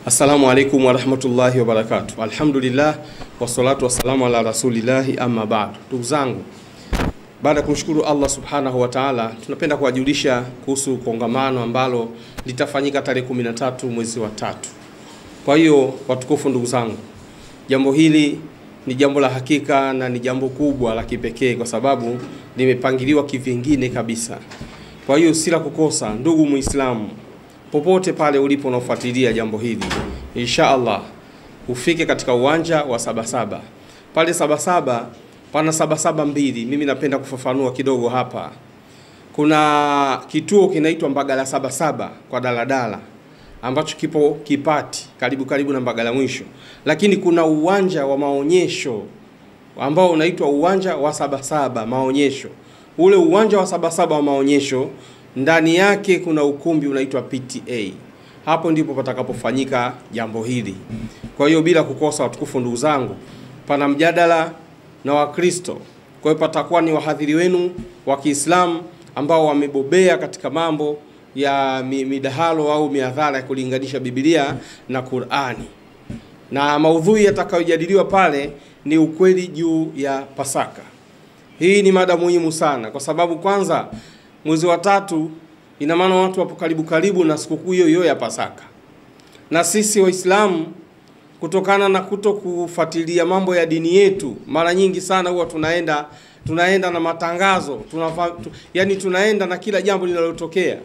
Assalamu alaikum wa rahmatullahi wa barakatuh. Alhamdulillah wassalatu wassalamu ala rasulillahi amma ba'd. Ndugu zangu, baada ya kumshukuru Allah subhanahu wa ta'ala, tunapenda kuwajulisha kuhusu kongamano ambalo litafanyika tarehe 13 mwezi wa 3. Kwa hiyo watukufu ndugu zangu, jambo hili ni jambo la hakika na ni jambo kubwa la kipekee kwa sababu limepangiliwa kivingine kabisa. Kwa hiyo si la kukosa ndugu Muislamu, popote pale ulipo unafuatilia jambo hili, insha Allah ufike katika uwanja wa Sabasaba. Pale Sabasaba pana Sabasaba mbili. Mimi napenda kufafanua kidogo hapa. Kuna kituo kinaitwa Mbagala Sabasaba kwa daladala ambacho kipo Kipati karibu na Mbagala mwisho. Lakini kuna uwanja wa maonyesho ambao unaitwa uwanja wa Sabasaba maonyesho. Ule uwanja wa Sabasaba wa maonyesho ndani yake kuna ukumbi unaitwa PTA. Hapo ndipo patakapofanyika jambo hili. Kwa hiyo bila kukosa watukufu ndugu zangu, pana mjadala na Wakristo. Kwa hiyo patakuwa ni wahadhiri wenu wa Kiislamu ambao wamebobea katika mambo ya midahalo au miadhara ya kulinganisha Biblia na Qur'ani. Na maudhui yatakayojadiliwa pale ni ukweli juu ya Pasaka. Hii ni mada muhimu sana kwa sababu kwanza mwezi wa 3 ina maana watu wapo karibu na sikukuu hiyo ya Pasaka. Na sisi Waislamu kutokana na kutokufuatilia mambo ya dini yetu, mara nyingi sana huwa tunaenda na matangazo, yani tunaenda na kila jambo linalotokea.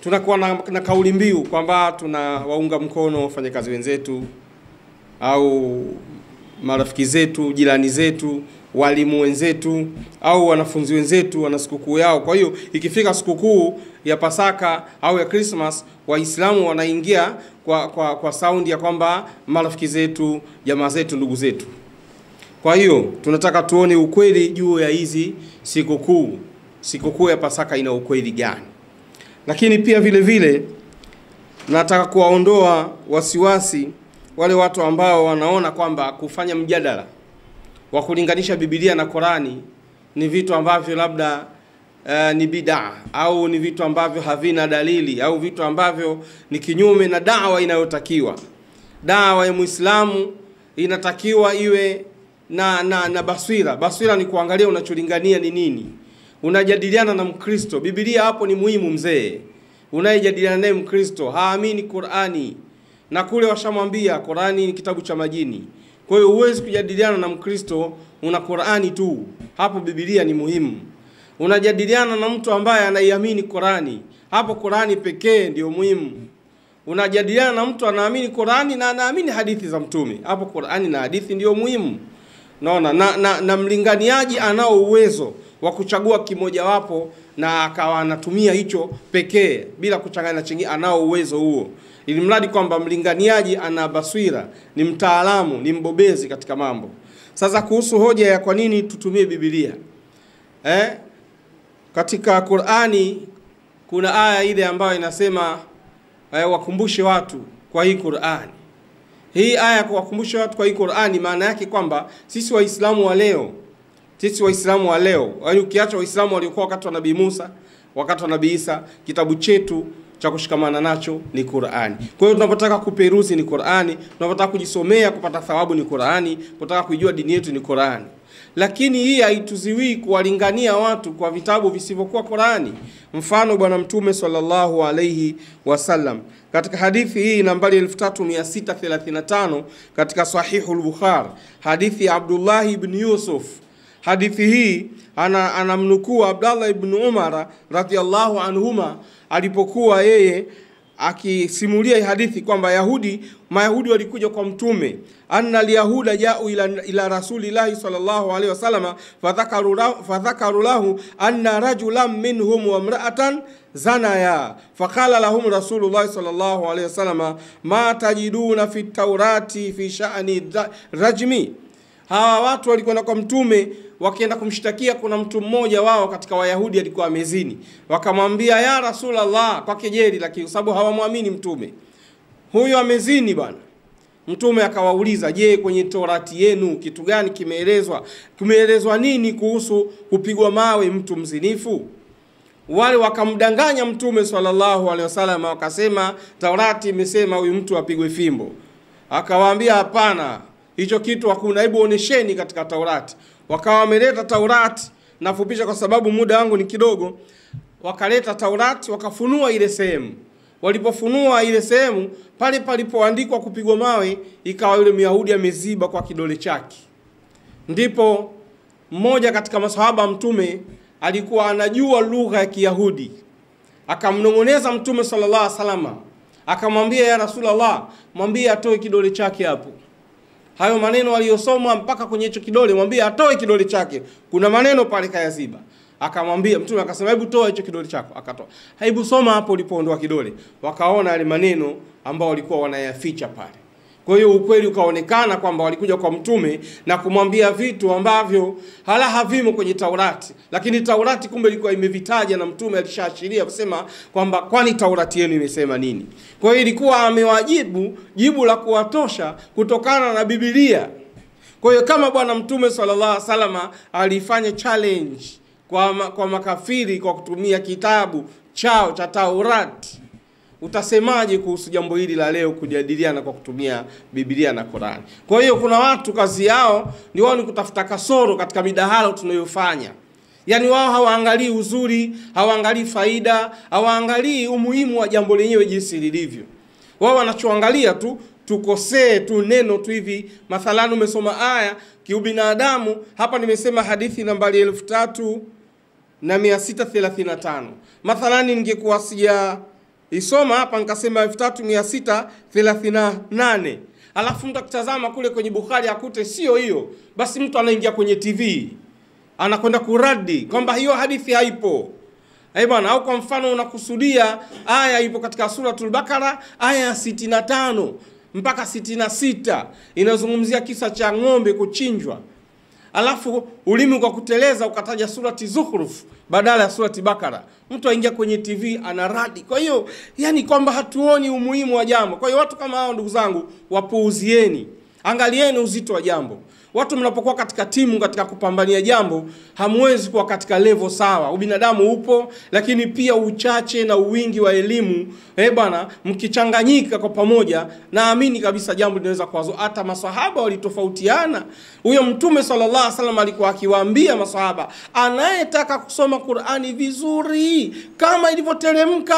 Tunakuwa na kauli mbiu kwamba tunawaunga mkono wafanyakazi wenzetu au marafiki zetu, jirani zetu, walimu wenzetu au wanafunzi wenzetu wana sikukuu yao. Kwa hiyo ikifika sikukuu ya Pasaka au ya Christmas, Waislamu wanaingia kwa saundi ya kwamba marafiki zetu, jamaa zetu, ndugu zetu. Kwa hiyo tunataka tuone ukweli juu ya hizi sikukuu. Sikukuu ya Pasaka ina ukweli gani? Lakini pia vile vile nataka kuwaondoa wasiwasi wale watu ambao wanaona kwamba kufanya mjadala wa kulinganisha Biblia na Qur'ani ni vitu ambavyo labda ni bid'a au ni vitu ambavyo havina dalili au vitu ambavyo ni kinyume na dawa inayotakiwa. Dawa ya Muislamu inatakiwa iwe na basira. Basira ni kuangalia unacholingania ni nini. Unajadiliana na Mkristo, Biblia hapo ni muhimu mzee. Unayejadiliana naye Mkristo haamini Qur'ani, na kule washamwambia Qur'ani ni kitabu cha majini. Kwa hiyo huwezi kujadiliana na Mkristo una Qur'ani tu. Hapo Biblia ni muhimu. Unajadiliana na mtu ambaye anaiamini Qur'ani, hapo Qur'ani pekee ndio muhimu. Unajadiliana na mtu anaamini Qur'ani na anaamini hadithi za Mtume, hapo Qur'ani na hadithi ndio muhimu. Naona na mlinganiaji anao uwezo wa kuchagua kimoja wapo na akawa anatumia hicho pekee bila kuchanganya chingine, anao uwezo huo. Ili mradi kwamba mlinganiaji ana basira, ni mtaalamu, ni mbobezi katika mambo. Sasa kuhusu hoja ya kwa nini tutumie Biblia. Katika Qur'ani kuna aya ile ambayo inasema wakumbushe watu kwa hii Qur'ani. Hii aya kuwakumbusha watu kwa hii Qur'ani maana yake kwamba sisi Waislamu wa leo, yaani ukiacha Waislamu waliokuwa wakati wa Nabii Musa, wakati wa Nabii Isa, kitabu chetu cha kushikamana nacho ni Qur'ani. Kwa hiyo tunapotaka kuperuzi ni Qur'ani, tunapotaka kujisomea kupata thawabu ni Qur'ani, tunapotaka kujua dini yetu ni Qur'ani. Lakini hii haituziwi kuwalingania watu kwa vitabu visivyokuwa Qur'ani. Mfano Bwana Mtume sallallahu alayhi wasallam katika hadithi hii nambari 3635 katika Sahihul Bukhari, hadithi ya Abdullah ibn Yusuf. Hadithi hii anamnukuu Abdullah ibn Umar radhiyallahu anhuma alipokuwa yeye akisimulia hadithi kwamba Mayahudi walikuja kwa Mtume, anna al-yahuda ja'u ila rasulillahi sallallahu alayhi wasallam fadhakaru lahu anna rajulan minhum wa imra'atan zanaya, faqala lahum rasulullah sallallahu alayhi wasallam ma tajiduna fi at-taurati fi sha'ni rajmi. Hawa watu walikwenda kwa Mtume wakienda kumshtakia kuna mtu mmoja wao katika Wayahudi alikuwa amezini. Wakamwambia ya Rasulullah kwa kejeli, lakini sababu hawamwamini Mtume, huyo amezini bwana. Mtume akawauliza, je, kwenye Torati yenu kitu gani kimeelezwa? Kimeelezwa nini kuhusu kupigwa mawe mtu mzinifu? wale wakamdanganya Mtume sallallahu alaihi wasallam, wakasema Taurati imesema huyu mtu apigwe fimbo. Akawaambia hapana, hicho kitu hakuna, hebu onesheni katika Taurati. Wakawa wameleta Taurati, nafupisha kwa sababu muda wangu ni kidogo. Wakaleta Taurati, wakafunua ile sehemu. Walipofunua ile sehemu, pale palipoandikwa kupigwa mawe, ikawa yule Myahudi ameziba kwa kidole chake. Ndipo mmoja katika maswahaba Mtume alikuwa anajua lugha ya Kiyahudi, akamnong'oneza Mtume sallallahu alaihi wasallam, akamwambia ya Rasulullah, mwambie atoe kidole chake hapo. Hayo maneno aliyosoma mpaka kwenye hicho kidole, mwambie atoe kidole chake, kuna maneno pale kayaziba. Akamwambia Mtume, akasema hebu toa hicho kidole chako. Akatoa. Hebu soma hapo ulipoondoa kidole. Wakaona yale maneno ambao walikuwa wanayaficha pale. Kwa hiyo ukweli ukaonekana kwamba walikuja kwa Mtume na kumwambia vitu ambavyo havimo kwenye Taurati, lakini Taurati kumbe ilikuwa imevitaja na Mtume alishaashiria kusema kwamba kwani Taurati yenu imesema nini. Kwa hiyo ilikuwa amewajibu jibu la kuwatosha kutokana na Biblia. Kwa hiyo kama bwana Mtume sallallahu alaihi wasallam alifanya challenge kwa makafiri kwa kutumia kitabu chao cha Taurati, utasemaje kuhusu jambo hili la leo kujadiliana kwa kutumia Biblia na Qur'ani? Kwa hiyo kuna watu kazi yao ni wao ni kutafuta kasoro katika midahalo tunayofanya. Yaani wao hawaangalii uzuri, hawaangalii faida, hawaangalii umuhimu wa jambo lenyewe jinsi lilivyo. Wao wanachoangalia tu tukosee tu neno tu hivi. Mathalan umesoma aya kiubinadamu, hapa nimesema hadithi nambari 3635. Mathalan ningekuwa sija isoma hapa nikasema 3638. Alafu mtu akitazama kule kwenye Bukhari akute sio hiyo, basi mtu anaingia kwenye TV anakwenda kuradi kwamba hiyo hadithi haipo. Bwana, au kwa mfano unakusudia aya ipo katika suratul Bakara aya 65 mpaka 66 inazungumzia kisa cha ng'ombe kuchinjwa. Alafu ulimi kwa kuteleza ukataja surati Zukhruf badala ya surati Bakara. Mtu aingia kwenye TV anaradi. Kwa hiyo yani kwamba hatuoni umuhimu wa jambo. Kwa hiyo watu kama hao ndugu zangu wapuuzieni. Angalieni uzito wa jambo. Watu mnapokuwa katika timu katika kupambania jambo, hamwezi kuwa katika level sawa. Ubinadamu upo, lakini pia uchache na uwingi wa elimu, bwana, mkichanganyika kwa pamoja, naamini kabisa jambo linaweza kuwazo. Hata maswahaba walitofautiana. Huyo Mtume sallallahu alaihi wasallam alikuwa akiwaambia maswahaba, anayetaka kusoma Qur'ani vizuri kama ilivyoteremka